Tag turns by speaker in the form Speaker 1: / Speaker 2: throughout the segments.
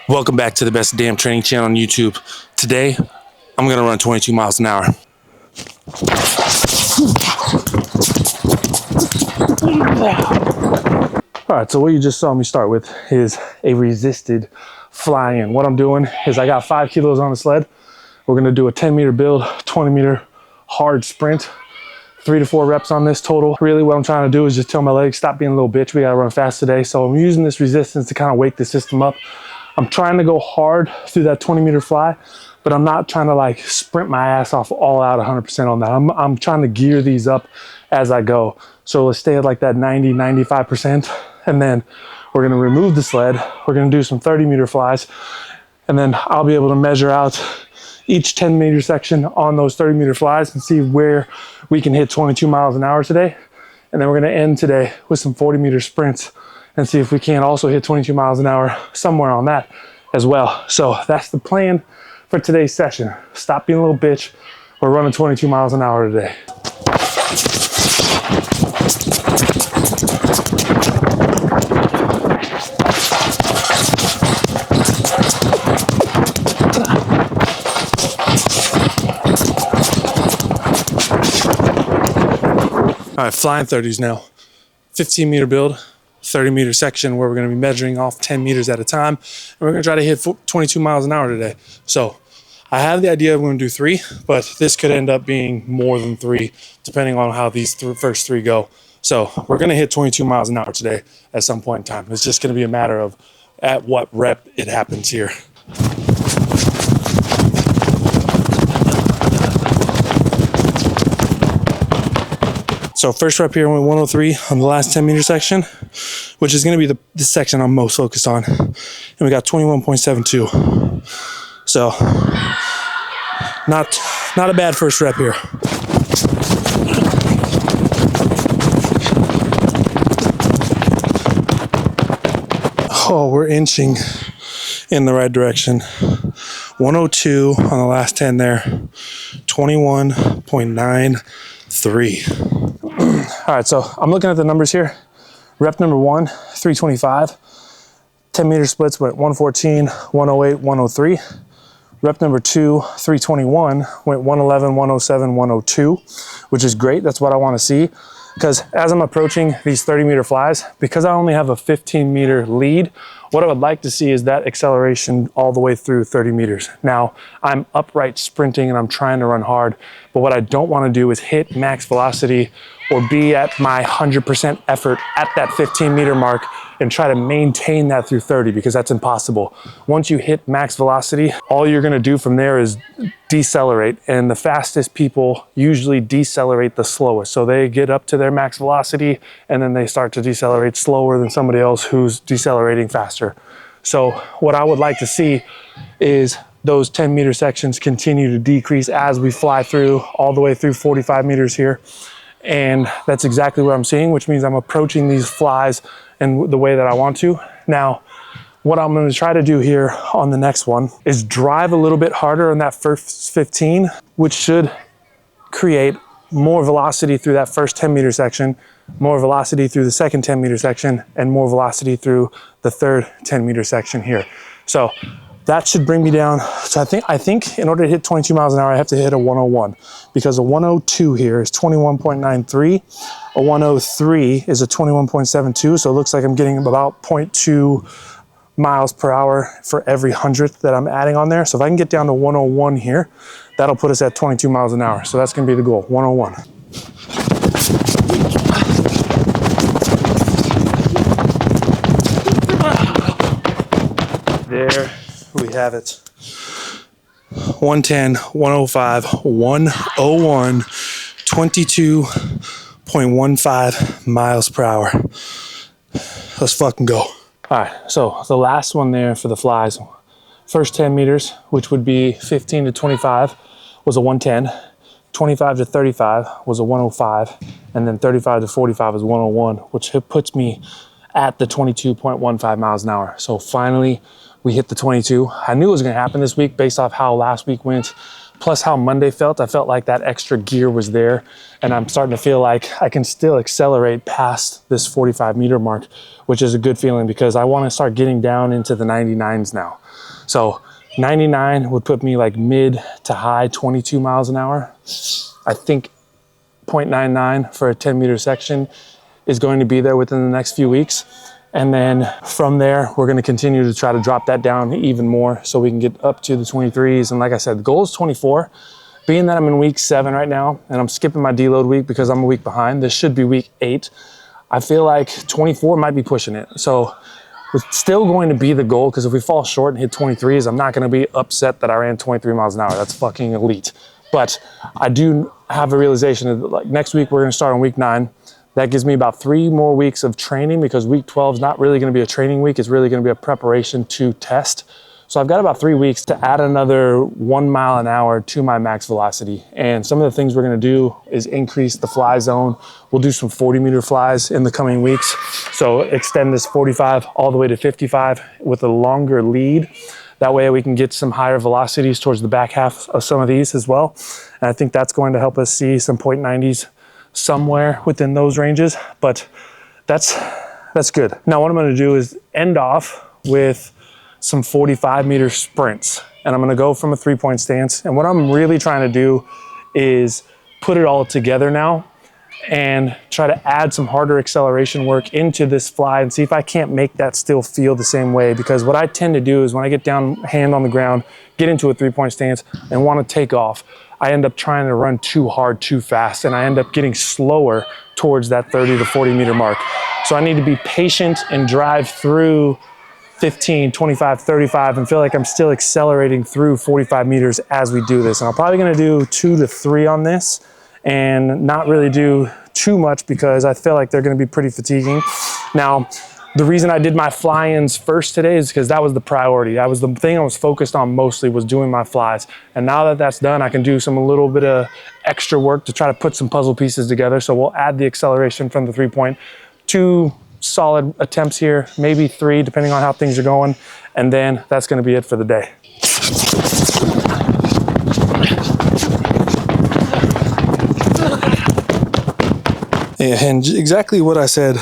Speaker 1: Welcome back to the best damn training channel on YouTube. Today, I'm gonna run 22 miles an hour. All right, so what you just saw me start with is a resisted fly-in. What I'm doing is I got 5 kilos on the sled. We're gonna do a 10-meter build, 20-meter hard sprint, 3 to 4 reps on this total. Really what I'm trying to do is just tell my legs, stop being a little bitch, we gotta run fast today. So I'm using this resistance to kind of wake the system up. I'm trying to go hard through that 20-meter fly, but I'm not trying to like sprint my ass off all out 100% on that. I'm trying to gear these up as I go. So let's stay at like that 90, 95%. And then we're gonna remove the sled. We're gonna do some 30-meter flies. And then I'll be able to measure out each 10-meter section on those 30-meter flies and see where we can hit 22 miles an hour today. And then we're gonna end today with some 40-meter sprints and see if we can also hit 22 miles an hour somewhere on that as well. So that's the plan for today's session. Stop being a little bitch. We're running 22 miles an hour today. All right, flying 30s now. 15-meter build, 30-meter section where we're gonna be measuring off 10 meters at a time. And we're gonna try to hit 22 miles an hour today. So I have the idea we're gonna do 3, but this could end up being more than 3, depending on how these first 3 go. So we're gonna hit 22 miles an hour today at some point in time. It's just gonna be a matter of at what rep it happens here. So first rep here, went 103 on the last 10-meter section, which is going to be the section I'm most focused on. And we got 21.72. So not a bad first rep here. Oh, we're inching in the right direction. 102 on the last 10 there. 21.93. All right, so I'm looking at the numbers here. Rep number 1, 325. 10-meter splits went 114, 108, 103. Rep number 2, 321, went 111, 107, 102, which is great. That's what I want to see. Because as I'm approaching these 30-meter flies, because I only have a 15-meter lead, what I would like to see is that acceleration all the way through 30 meters. Now, I'm upright sprinting and I'm trying to run hard, but what I don't want to do is hit max velocity or be at my 100% effort at that 15-meter mark and try to maintain that through 30, because that's impossible. Once you hit max velocity, all you're gonna do from there is decelerate, and the fastest people usually decelerate the slowest. So they get up to their max velocity and then they start to decelerate slower than somebody else who's decelerating faster. So what I would like to see is those 10-meter sections continue to decrease as we fly through all the way through 45 meters here. And that's exactly what I'm seeing, which means I'm approaching these flies in the way that I want to. Now, what I'm gonna try to do here on the next one is drive a little bit harder on that first 15, which should create more velocity through that first 10-meter section, more velocity through the second 10-meter section, and more velocity through the third 10-meter section here. So that should bring me down. So I think in order to hit 22 miles an hour, I have to hit a 101, because a 102 here is 21.93. A 103 is a 21.72. So it looks like I'm getting about 0.2 miles per hour for every 100th that I'm adding on there. So if I can get down to 101 here, that'll put us at 22 miles an hour. So that's gonna be the goal, 101. There we have it. 110, 105, 101, 22.15 miles per hour. Let's fucking go. All right, so the last one there for the flies, first 10 meters, which would be 15 to 25, was a 110. 25 to 35 was a 105. And then 35 to 45 was 101, which puts me at the 22.15 miles an hour. So finally, we hit the 22. I knew it was gonna happen this week based off how last week went, plus how Monday felt. I felt like that extra gear was there, and I'm starting to feel like I can still accelerate past this 45 meter mark, which is a good feeling because I want to start getting down into the 99s now. So 99 would put me like mid to high 22 miles an hour. I think 0.99 for a 10 meter section is going to be there within the next few weeks. And then from there, we're going to continue to try to drop that down even more so we can get up to the 23s. And like I said, the goal is 24. Being that I'm in week 7 right now, and I'm skipping my deload week because I'm a week behind, this should be week 8. I feel like 24 might be pushing it. So it's still going to be the goal, because if we fall short and hit 23s, I'm not going to be upset that I ran 23 miles an hour. That's fucking elite. But I do have a realization that like next week, we're going to start on week 9. That gives me about 3 more weeks of training, because week 12 is not really going to be a training week. It's really going to be a preparation to test. So I've got about 3 weeks to add another 1 mile an hour to my max velocity. And some of the things we're going to do is increase the fly zone. We'll do some 40 meter flies in the coming weeks. So extend this 45 all the way to 55 with a longer lead. That way we can get some higher velocities towards the back half of some of these as well. And I think that's going to help us see some 0.90s somewhere within those ranges, but that's good. Now what I'm going to do is end off with some 45 meter sprints, and I'm going to go from a 3-point stance. And what I'm really trying to do is put it all together now and try to add some harder acceleration work into this fly and see if I can't make that still feel the same way. Because what I tend to do is when I get down, hand on the ground, get into a 3-point stance and want to take off, I end up trying to run too hard, too fast, and I end up getting slower towards that 30 to 40 meter mark. So I need to be patient and drive through 15, 25, 35 and feel like I'm still accelerating through 45 meters as we do this. And I'm probably going to do 2 to 3 on this and not really do too much because I feel like they're going to be pretty fatiguing. Now, the reason I did my fly-ins first today is because that was the priority. That was the thing I was focused on mostly, was doing my flies. And now that that's done, I can do a little bit of extra work to try to put some puzzle pieces together. So we'll add the acceleration from the 3-point. 2 solid attempts here, maybe 3, depending on how things are going. And then that's going to be it for the day. Yeah, and exactly what I said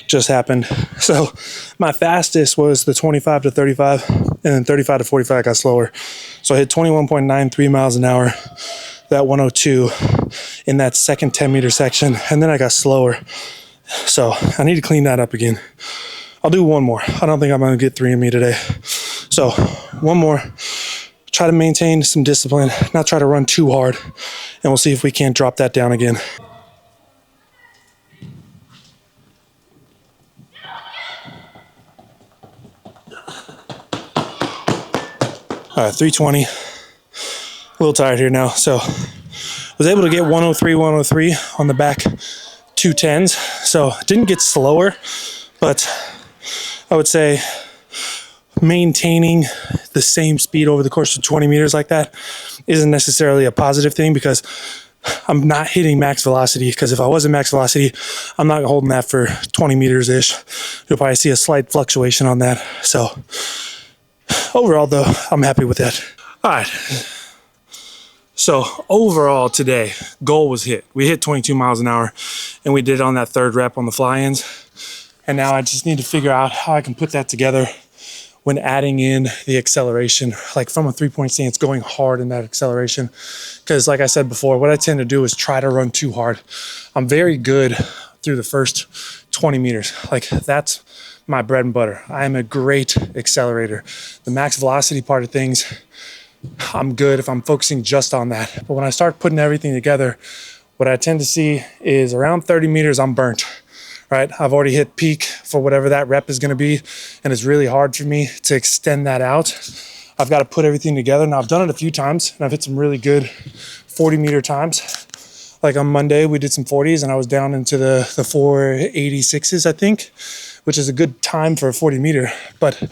Speaker 1: just happened. So my fastest was the 25 to 35, and then 35 to 45 I got slower. So I hit 21.93 miles an hour, that 102 in that second 10 meter section, and then I got slower. So I need to clean that up again. I'll do 1 more. I don't think I'm going to get 3 in me today. So 1 more. Try to maintain some discipline, not try to run too hard, and we'll see if we can't drop that down again. All right, 320. A little tired here now. So was able to get 103, 103 on the back 210s. So didn't get slower, but I would say maintaining the same speed over the course of 20 meters like that isn't necessarily a positive thing, because I'm not hitting max velocity. Because if I was at max velocity, I'm not holding that for 20 meters ish. You'll probably see a slight fluctuation on that. So overall though, I'm happy with that. All right. So overall today, goal was hit. We hit 22 miles an hour, and we did it on that 3rd rep on the fly-ins. And now I just need to figure out how I can put that together when adding in the acceleration, like from a 3-point stance, going hard in that acceleration. Because like I said before, what I tend to do is try to run too hard. I'm very good through the first 20 meters. Like that's my bread and butter. I am a great accelerator. The max velocity part of things, I'm good if I'm focusing just on that. But when I start putting everything together, what I tend to see is around 30 meters, I'm burnt, right? I've already hit peak for whatever that rep is going to be, and it's really hard for me to extend that out. I've got to put everything together. Now, I've done it a few times, and I've hit some really good 40 meter times. Like on Monday, we did some 40s, and I was down into the 486s, I think, which is a good time for a 40 meter. But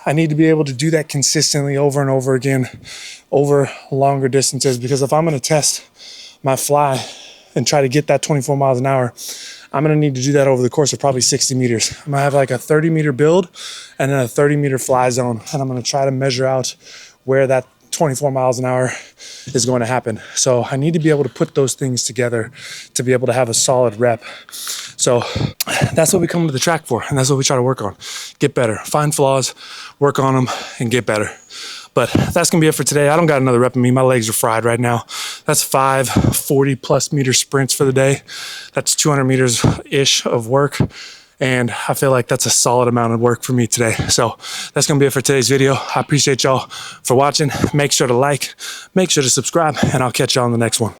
Speaker 1: I need to be able to do that consistently over and over again over longer distances, because if I'm going to test my fly and try to get that 24 miles an hour, I'm going to need to do that over the course of probably 60 meters. I'm going to have like a 30 meter build and then a 30 meter fly zone. And I'm going to try to measure out where that 24 miles an hour is going to happen. So I need to be able to put those things together to be able to have a solid rep. So that's what we come to the track for, and that's what we try to work on. Get better, find flaws, work on them, and get better. But that's gonna be it for today. I don't got another rep in me. My legs are fried right now. That's 5 40+ meter sprints for the day. That's 200 meters-ish of work. And I feel like that's a solid amount of work for me today. So that's gonna be it for today's video. I appreciate y'all for watching. Make sure to like, make sure to subscribe, and I'll catch y'all on the next one.